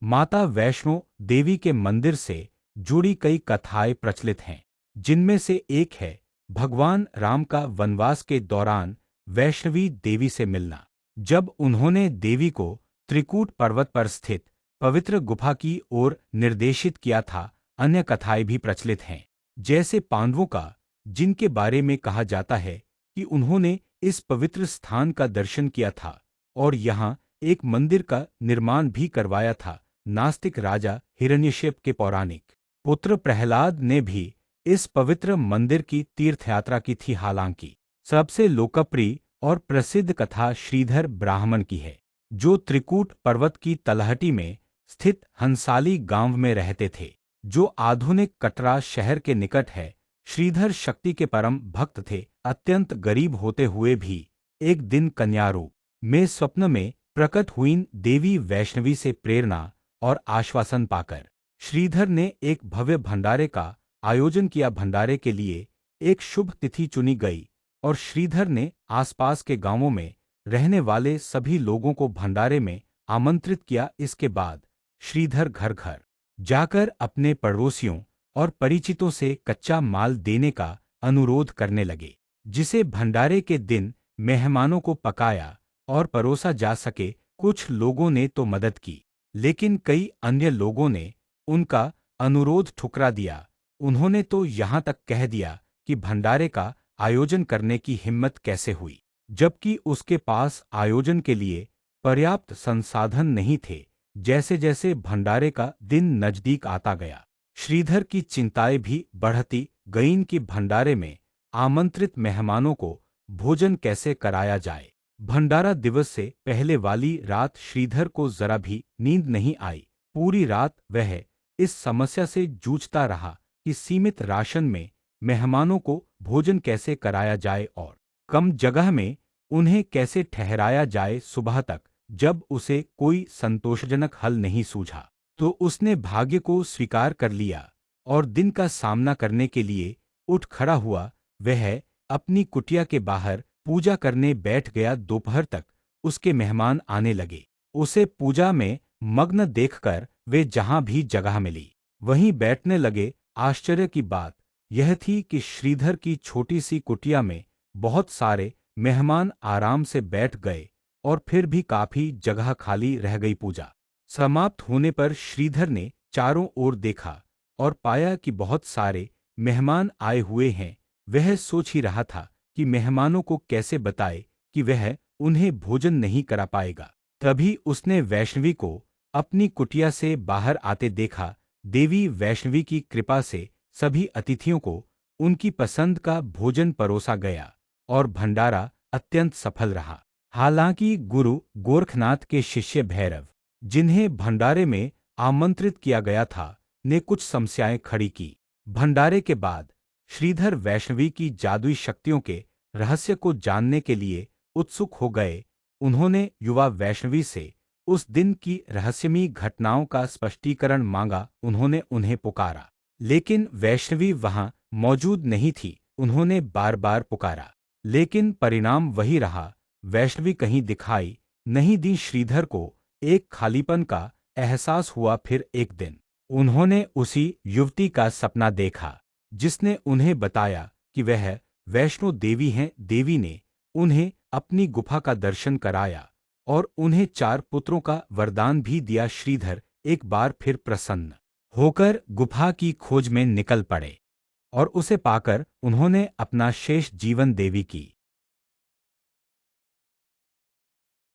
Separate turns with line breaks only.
माता वैष्णो देवी के मंदिर से जुड़ी कई कथाएं प्रचलित हैं, जिनमें से एक है भगवान राम का वनवास के दौरान वैष्णवी देवी से मिलना। जब उन्होंने देवी को त्रिकूट पर्वत पर स्थित पवित्र गुफा की ओर निर्देशित किया था। अन्य कथाएं भी प्रचलित हैं, जैसे पांडवों का, जिनके बारे में कहा जाता है कि उन्होंने इस पवित्र स्थान का दर्शन किया था और यहाँ एक मंदिर का निर्माण भी करवाया था। नास्तिक राजा हिरण्यकशिप के पौराणिक पुत्र प्रहलाद ने भी इस पवित्र मंदिर की तीर्थयात्रा की थी। हालांकि सबसे लोकप्रिय और प्रसिद्ध कथा श्रीधर ब्राह्मण की है, जो त्रिकूट पर्वत की तलहटी में स्थित हंसाली गांव में रहते थे, जो आधुनिक कटरा शहर के निकट है। श्रीधर शक्ति के परम भक्त थे। अत्यंत गरीब होते हुए भी एक दिन कन्या रूप में स्वप्न में प्रकट हुई देवी वैष्णवी से प्रेरणा और आश्वासन पाकर श्रीधर ने एक भव्य भंडारे का आयोजन किया। भंडारे के लिए एक शुभ तिथि चुनी गई और श्रीधर ने आसपास के गांवों में रहने वाले सभी लोगों को भंडारे में आमंत्रित किया। इसके बाद श्रीधर घर घर जाकर अपने पड़ोसियों और परिचितों से कच्चा माल देने का अनुरोध करने लगे, जिसे भंडारे के दिन मेहमानों को पकाया और परोसा जा सके। कुछ लोगों ने तो मदद की, लेकिन कई अन्य लोगों ने उनका अनुरोध ठुकरा दिया। उन्होंने तो यहाँ तक कह दिया कि भंडारे का आयोजन करने की हिम्मत कैसे हुई, जबकि उसके पास आयोजन के लिए पर्याप्त संसाधन नहीं थे। जैसे जैसे भंडारे का दिन नजदीक आता गया, श्रीधर की चिंताएं भी बढ़ती गईं कि भंडारे में आमंत्रित मेहमानों को भोजन कैसे कराया जाए। भंडारा दिवस से पहले वाली रात श्रीधर को जरा भी नींद नहीं आई। पूरी रात वह इस समस्या से जूझता रहा कि सीमित राशन में मेहमानों को भोजन कैसे कराया जाए और कम जगह में उन्हें कैसे ठहराया जाए। सुबह तक जब उसे कोई संतोषजनक हल नहीं सूझा, तो उसने भाग्य को स्वीकार कर लिया और दिन का सामना करने के लिए उठ खड़ा हुआ। वह अपनी कुटिया के बाहर पूजा करने बैठ गया। दोपहर तक उसके मेहमान आने लगे। उसे पूजा में मग्न देखकर वे जहां भी जगह मिली वहीं बैठने लगे। आश्चर्य की बात यह थी कि श्रीधर की छोटी सी कुटिया में बहुत सारे मेहमान आराम से बैठ गए और फिर भी काफी जगह खाली रह गई। पूजा समाप्त होने पर श्रीधर ने चारों ओर देखा और पाया कि बहुत सारे मेहमान आए हुए हैं। वह सोच ही रहा था कि मेहमानों को कैसे बताए कि वह उन्हें भोजन नहीं करा पाएगा। तभी उसने वैष्णवी को अपनी कुटिया से बाहर आते देखा। देवी वैष्णवी की कृपा से सभी अतिथियों को उनकी पसंद का भोजन परोसा गया और भंडारा अत्यंत सफल रहा। हालांकि गुरु गोरखनाथ के शिष्य भैरव, जिन्हें भंडारे में आमंत्रित किया गया था, ने कुछ समस्याएं खड़ी की। भंडारे के बाद श्रीधर वैष्णवी की जादुई शक्तियों के रहस्य को जानने के लिए उत्सुक हो गए। उन्होंने युवा वैष्णवी से उस दिन की रहस्यमयी घटनाओं का स्पष्टीकरण मांगा। उन्होंने उन्हें पुकारा, लेकिन वैष्णवी वहां मौजूद नहीं थी। उन्होंने बार बार पुकारा, लेकिन परिणाम वही रहा। वैष्णवी कहीं दिखाई नहीं दी। श्रीधर को एक खालीपन का एहसास हुआ। फिर एक दिन उन्होंने उसी युवती का सपना देखा, जिसने उन्हें बताया कि वह वैष्णो देवी हैं। देवी ने उन्हें अपनी गुफा का दर्शन कराया और उन्हें 4 पुत्रों का वरदान भी दिया। श्रीधर एक बार फिर प्रसन्न होकर गुफा की खोज में निकल पड़े और उसे पाकर उन्होंने अपना शेष जीवन देवी की